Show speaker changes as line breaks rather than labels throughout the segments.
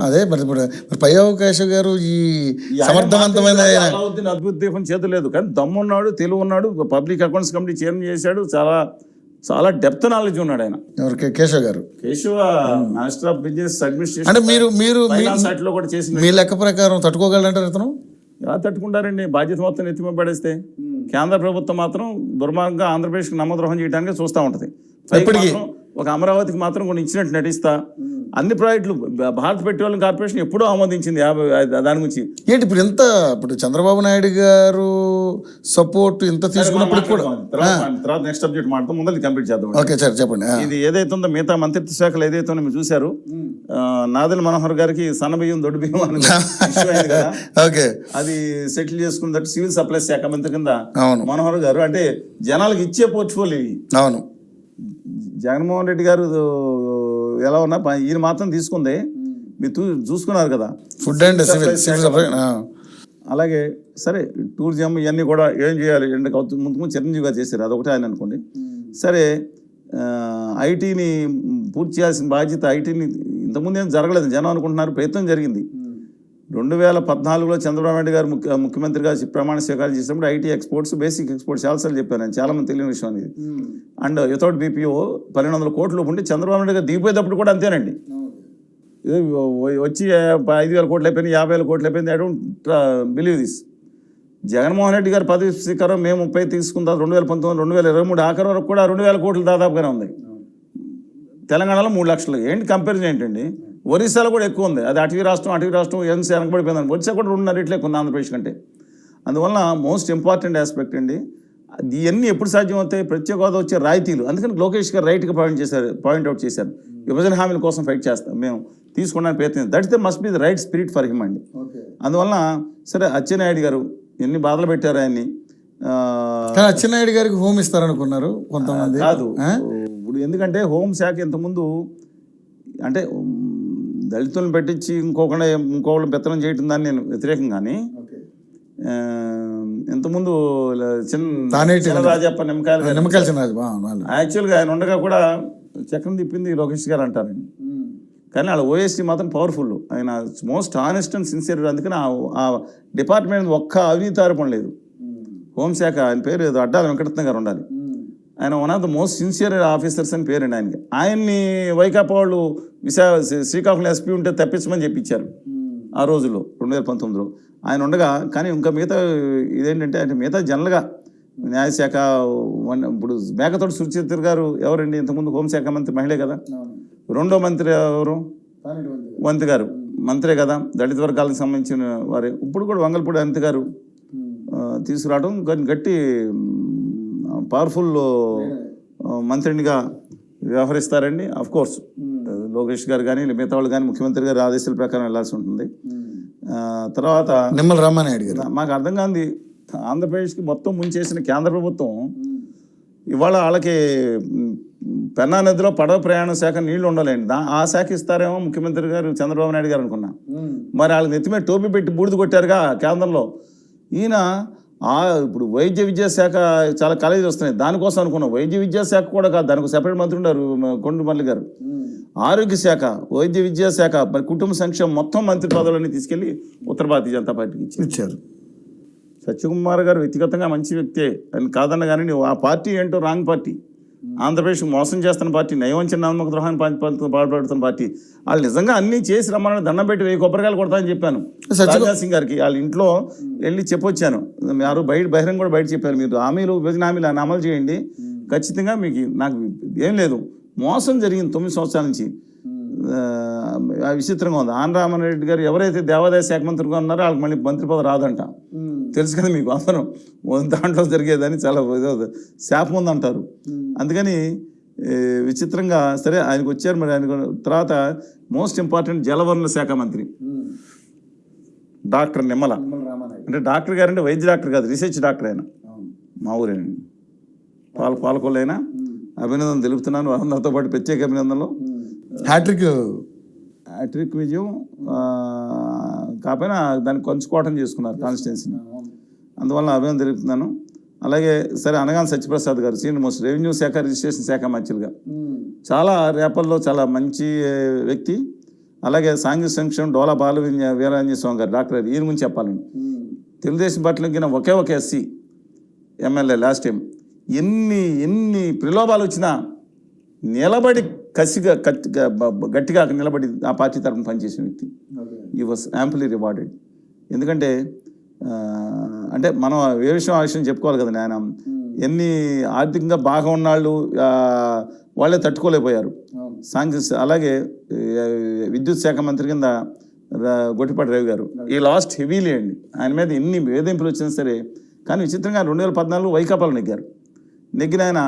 అదే మరి ఇప్పుడు పై అవకాశం గారు ఈ సమర్థవంతమైన
అద్భుత దీపం చేతలేదు, కానీ దమ్మున్నాడు, తెలివి ఉన్నాడు, పబ్లిక్ అకౌంట్స్ కమిటీ చైర్మన్ చేశాడు, చాలా చాలా డెప్త్ నాలెడ్జ్ ఉన్నాడు ఆయన.
ఎవరికి? కేశవ్ గారు.
Keshava master of business administration.
అంటే మీరు మీరు
లో కూడా చేసి
మీ లెక్క ప్రకారం తట్టుకోగలంటారు ఇతను?
ఎలా తట్టుకుంటారండి? బాధ్యత మొత్తం ఎత్తిమ పడేస్తే. కేంద్ర ప్రభుత్వం మాత్రం దుర్మార్గంగా ఆంధ్రప్రదేశ్కి నమ్మద్రోహం చేయడానికి చూస్తూ ఉంటుంది. ఒక అమరావతికి మాత్రం కొన్ని ఇచ్చినట్టు నటిస్తా అన్ని ప్రాజెక్టులు భారత పెట్రోలియం కార్పొరేషన్ ఎప్పుడూ ఆమోదించింది. దాని గురించి
ఏంటి ఇప్పుడు ఎంత ఇప్పుడు చంద్రబాబు నాయుడు గారు సపోర్ట్ ఇంత తీసుకున్నప్పుడు కూడా
తర్వాత నెక్స్ట్ సబ్జెక్ట్ మాట్లాడతాం, ముందు కంప్లీట్ చేద్దాం.
ఓకే సార్ చెప్పండి.
ఇది ఏదైతే ఉందో మిగతా మంత్రిత్వ శాఖలు ఏదైతే ఉందో మీరు చూశారు, నాదెళ్ల మనోహర్ గారికి సన్నబియ్యం దొడ్డు బియ్యం అని కదా,
ఓకే,
అది సెటిల్ చేసుకున్నట్టు సివిల్ సప్లైస్ శాఖ మంత్రి కింద మనోహర్ గారు. అంటే జనాలకు ఇచ్చే పోర్ట్ఫోలియో.
అవును,
జగన్మోహన్ రెడ్డి గారు ఎలా ఉన్నా ఈయన మాత్రం తీసుకుంది, మీరు చూసుకున్నారు కదా,
ఫుడ్ అండ్ సివిల్ సప్లై.
అలాగే సరే టూరిజం ఇవన్నీ కూడా ఏం చేయాలి ముందు చిరంజీవిగా చేశారు, అదొకటి ఆయన అనుకోండి. సరే ఐటీని పూర్తి చేయాల్సిన బాధ్యత ఐటీని ఇంతకుముందు ఏం జరగలేదు, జనం అనుకుంటున్నారు, ప్రయత్నం జరిగింది. 2014లో చంద్రబాబు నాయుడు గారు ముఖ్యమంత్రిగా ప్రమాణ స్వీకారం చేసినప్పుడు ఐటీ ఎక్స్పోర్ట్స్, బేసిక్ ఎక్స్పోర్ట్స్ చాలాసార్లు చెప్పాను నేను, చాలా మంది తెలియని విషయం అనేది. అండ్ వితౌట్ బీపీఓ 1200 కోట్లు ఉంటే చంద్రబాబు నాయుడు గారు దిగిపోయేటప్పుడు కూడా అంతేనండి. వచ్చి 5,000 కోట్లు అయిపోయింది, 50,000 కోట్లు అయిపోయింది. I don't believe this. Jaganmohan Reddy గారు పదవి స్వీకారం మే 30 తీసుకుందా 2019, 2023 ఆఖరి వరకు కూడా 2,000 కోట్లు దాదాపుగానే ఉంది. తెలంగాణలో 3 లక్షలు. ఏంటి కంపారిజన్ ఏంటండి? ఒరిస్సాలో కూడా ఎక్కువ ఉంది, అది అటవీ రాష్ట్రం ఎన్సీ వెనకబడిపోయిందని. ఒరిస్సా కూడా 2.5 రెట్లు ఎక్కువ ఉంది ఆంధ్రప్రదేశ్ కంటే. అందువల్ల మోస్ట్ ఇంపార్టెంట్ ఆస్పెక్ట్ అండి, ఇవన్నీ ఎప్పుడు సాధ్యం అవుతాయి? ప్రత్యేక హోదా వచ్చే రాయితీలు. అందుకని లోకేష్ గారు రైట్గా పాయింట్అవుట్ చేశారు, విభజన హామీల కోసం ఫైట్ చేస్తాం మేము, తీసుకోవడానికి ప్రయత్నం. That is the must be the right spirit for him అండి. అందువల్ల సరే అచ్చెన్నాయుడు గారు ఎన్ని బాధలు పెట్టారు ఆయన్ని.
అచ్చెన్నాయుడు గారికి హోమ్ ఇస్తారనుకున్నారు కొంతమంది.
కాదు ఇప్పుడు, ఎందుకంటే హోంశాఖ ఇంతకుముందు అంటే దళితులను పెట్టించి ఇంకొకళ్ళు పెత్తనం చేయటం దాన్ని నేను వ్యతిరేకం. కానీ ఇంతకుముందు చిన్న రాజప్ప నిమ్మకాయలు యాక్చువల్గా ఆయన ఉండగా కూడా చక్రం తిప్పింది లోకేష్ గారు అంటారండి. కానీ వాళ్ళ ఓఎస్టీ మాత్రం పవర్ఫుల్, ఆయన మోస్ట్ ఆనెస్ట్ అండ్ సిన్సియర్. అందుకని ఆ డిపార్ట్మెంట్ ఒక్క అవినీతి ఆరోపణ లేదు. హోంశాఖ ఆయన పేరు ఏదో అడ్డాల వెంకటరత్న గారు ఉండాలి, ఆయన one of the most sincere officers అని పేరండి ఆయనకి. ఆయన్ని వైకాపా వాళ్ళు శ్రీకాకుళం ఎస్పీ ఉంటే తప్పించమని చెప్పించారు ఆ రోజుల్లో 2019లో ఆయన ఉండగా. కానీ ఇంకా మిగతా ఇదేంటంటే అంటే మిగతా జనరల్గా న్యాయశాఖ ఇప్పుడు మేకతోటి సుచిత్ర గారు ఎవరండి? ఇంతకుముందు హోంశాఖ మంత్రి మహిళే కదా. రెండో మంత్రి ఎవరు? వంతి గారు మంత్రే కదా, దళిత వర్గాలకు సంబంధించిన వారే. ఇప్పుడు కూడా వంగల్పూడి అనిత గారు తీసుకురావడం గట్టి పవర్ఫుల్ మంత్రినిగా వ్యవహరిస్తారండి. అఫ్ కోర్స్ లోకేష్ గారు కానీ మిగతా వాళ్ళు కానీ ముఖ్యమంత్రి గారి ఆదేశాల ప్రకారం వెళ్లాల్సి ఉంటుంది. తర్వాత
నిమ్మల రామానాయుడు గారు.
మాకు అర్థం కాంది, ఆంధ్రప్రదేశ్కి మొత్తం ముంచేసిన కేంద్ర ప్రభుత్వం ఇవాళ వాళ్ళకి పెన్నా నదిలో పడవ ప్రయాణ శాఖ నీళ్లు ఉండాలండి, ఆ శాఖ ఇస్తారేమో ముఖ్యమంత్రి గారు చంద్రబాబు నాయుడు గారు అనుకున్నా. మరి వాళ్ళకి నెత్తిమే టోపీ పెట్టి బూడిద కొట్టారుగా కేంద్రంలో. ఈయన ఇప్పుడు వైద్య విద్యాశాఖ చాలా కాలేజీలు వస్తున్నాయి, దానికోసం అనుకున్నాం. వైద్య విద్యాశాఖ కూడా కాదు, దానికి సెపరేట్ మంత్రి ఉన్నారు కొండమల్లి గారు. ఆరోగ్య శాఖ, వైద్య విద్యాశాఖ, మరి కుటుంబ సంక్షేమం మొత్తం మంత్రి పదవులన్నీ తీసుకెళ్లి ఉత్తర భారతీయ జనతా పార్టీకి ఇచ్చారు. సత్యకుమార్ గారు వ్యక్తిగతంగా మంచి వ్యక్తే అని కాదన్న కానీ ఆ పార్టీ ఏంటో రాంగ్ పార్టీ, ఆంధ్రప్రదేశ్ మోసం చేస్తున్న పార్టీ, నయవంచన నమ్మక ద్రోహాన్ని పాల్పడుతున్న పార్టీ. వాళ్ళు నిజంగా అన్నీ చేసి రమ్మని దండం పెట్టి 1000 కొబ్బరికాయలు కొడతామని చెప్పాను రాజ్నాథ్ సింగ్ గారికి. వాళ్ళ ఇంట్లో వెళ్ళి చెప్పొచ్చాను, మీరు బహిరంగ కూడా బయట చెప్పారు, మీరు హామీలు విభజన హామీలు అమలు చేయండి, ఖచ్చితంగా మీకు నాకు ఏం లేదు. మోసం జరిగింది 9 సంవత్సరాల నుంచి. విచిత్రంగా ఉంది. ఆన్ రామరెడ్డి గారు ఎవరైతే దేవాదాయ శాఖ మంత్రిగా ఉన్నారో వాళ్ళకి మళ్ళీ మంత్రి పదవి రాదంట, తెలుసు కదా మీకు. అందరం దాంట్లో జరిగేదని చాలా శాపం ఉందంటారు. అందుకని విచిత్రంగా సరే ఆయనకు వచ్చారు. మరి ఆయన తర్వాత మోస్ట్ ఇంపార్టెంట్ జలవనరుల శాఖ మంత్రి డాక్టర్ నిమ్మల. అంటే డాక్టర్ గారంటే వైద్య డాక్టర్ కాదు, రీసెర్చ్ డాక్టర్. ఆయన మా ఊరేనండి, పాలకొల్లైనా. అభినందనలు తెలుపుతున్నాను, నాతో పాటు ప్రత్యేక అభినందనలు. హ్యాట్రిక్ విజయం కాకపోయినా దాన్ని కొంచుకోవటం చేసుకున్నారు కాన్స్టిట్యున్సీని, అందువల్ల అభినందన తెలుపుతున్నాను. అలాగే సరే అనగాని సత్యప్రసాద్ గారు సీనియర్ మోస్ట్ రెవెన్యూ శాఖ రిజిస్ట్రేషన్ శాఖ మంత్రులుగా చాలా రేపల్లో చాలా మంచి వ్యక్తి. అలాగే సాంఘిక సంక్షేమం డోలా బాల వీరాంజనేయ స్వామి గారు డాక్టర్ ఈయన గురించి చెప్పాలండి. తెలుగుదేశం పార్టీలో ఒకే ఒక ఎస్సీ ఎమ్మెల్యే లాస్ట్ టైం. ఎన్ని ప్రలోభాలు వచ్చినా నిలబడి కసిగా గట్టిగా నిలబడి ఆ పార్టీ తరఫున పనిచేసిన వ్యక్తి. ఈ వాజ్ యాంప్లీ రివార్డెడ్. ఎందుకంటే అంటే మనం ఏ విషయం ఆ విషయం చెప్పుకోవాలి కదండి. ఆయన ఎన్ని ఆర్థికంగా బాగా ఉన్నాళ్ళు వాళ్ళే తట్టుకోలేకపోయారు. అలాగే విద్యుత్ శాఖ మంత్రి కింద గొట్టిపాటి రవి గారు ఈ లాస్ట్ హెవీలీ అండి. ఆయన మీద ఎన్ని వేధింపులు వచ్చినా సరే, కానీ విచిత్రంగా 2014 వైకాపాలు నెగ్గిన ఆయన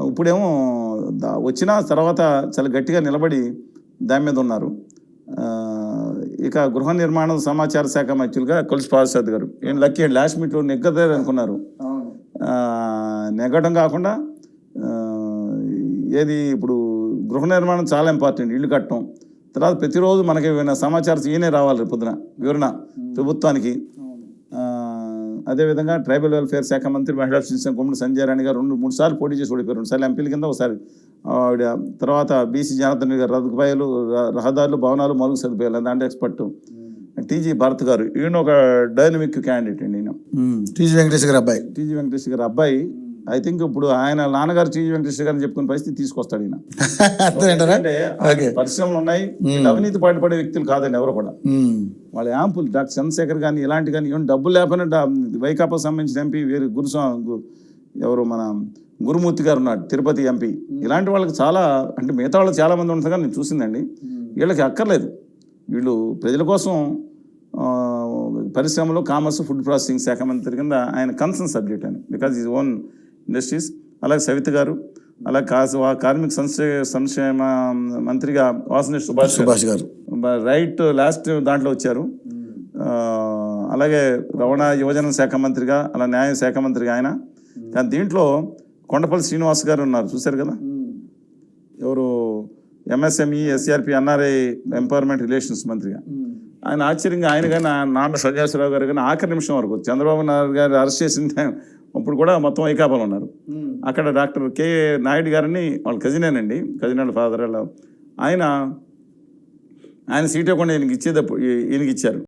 ఇప్పుడేమో వచ్చిన తర్వాత చాలా గట్టిగా నిలబడి దాని మీద ఉన్నారు. ఇక గృహ నిర్మాణ సమాచార శాఖ మంత్రులుగా కొలిసి ప్రసాద్ గారు ఏం లక్కీ అండి. లాస్ట్ మీట్లో నెగ్గదే అనుకున్నారు. నెగ్గడం కాకుండా ఏది ఇప్పుడు గృహ నిర్మాణం చాలా ఇంపార్టెంట్. ఇల్లు కట్టడం తర్వాత ప్రతిరోజు మనకి సమాచారం ఈయనే రావాలి పొద్దున వివరణ ప్రభుత్వానికి. అదేవిధంగా ట్రైబల్ వెల్ఫేర్ శాఖ మంత్రి మహిళా శిశు కుమ్మడి సంజయ్ రాణి గారు 2-3 సార్లు పోటీ చేసి ఓడిపోయారు. 2 సార్లు ఎంపీల కింద, ఒకసారి ఆవిడ. తర్వాత బీసీ జనార్దన్ గారు రహదారులు, భవనాలు, మౌలిక సదుపాయాలు దాంట్లో ఎక్స్పర్ట్. టీజీ భరత్ గారు ఈయన ఒక డైనమిక్ క్యాండిడేట్ అండి. ఈయన
టీజీ వెంకటేష్ గారు అబ్బాయి.
ఐ థింక్ ఇప్పుడు ఆయన నాన్నగారు టీజీ వెంకటేష్ గారిని చెప్పుకునే పరిస్థితి తీసుకొస్తాడు ఈయన. పరిశ్రమలు ఉన్నాయి, అవినీతి పాటుపడే వ్యక్తులు కాదండి ఎవరు కూడా. వాళ్ళ యాంపుల్ డాక్టర్ చంద్రశేఖర్ కానీ ఇలాంటి కానీ ఏమైనా డబ్బులు లేకపోయినా వైకాపా సంబంధించిన ఎంపీ వేరే ఎవరు మన గురుమూర్తి గారు ఉన్నాడు తిరుపతి ఎంపీ. ఇలాంటి వాళ్ళకి చాలా అంటే మిగతా వాళ్ళు చాలా మంది ఉంటారు కానీ నేను చూసిందండి. వీళ్ళకి అక్కర్లేదు. వీళ్ళు ప్రజల కోసం పరిశ్రమలో కామర్స్ ఫుడ్ ప్రాసెసింగ్ శాఖ మంత్రి కింద ఆయన కన్సర్న్ సబ్జెక్ట్ అని బికాజ్ ఈజ్ ఓన్ ఇండస్ట్రీస్. అలాగే సవిత గారు, అలాగే కార్మిక సంక్షేమ మంత్రిగా వాసనేష్ సుభాష్ గారు రైట్ లాస్ట్ దాంట్లో వచ్చారు. అలాగే రవాణా యువజన శాఖ మంత్రిగా, అలా న్యాయ శాఖ మంత్రిగా ఆయన. కానీ దీంట్లో కొండపల్లి శ్రీనివాస్ గారు ఉన్నారు, చూశారు కదా. ఎవరు MSME SRP NRI empowerment relations మంత్రిగా. ఆయన ఆశ్చర్యంగా ఆయన కానీ నాన్న సంజయరావు గారు కానీ ఆఖరి నిమిషం వరకు చంద్రబాబు నాయుడు గారు అరెస్ట్ చేసిన అప్పుడు కూడా మొత్తం వైకాపాలు ఉన్నారు. అక్కడ డాక్టర్ కె నాయుడు గారిని వాళ్ళ కజినేనండి, కజినేళ్ళ ఫాదర్. ఆయన సీట్ ఇవ్వకుండా ఈయనకి ఇచ్చేటప్పుడు ఈయనకి ఇచ్చారు.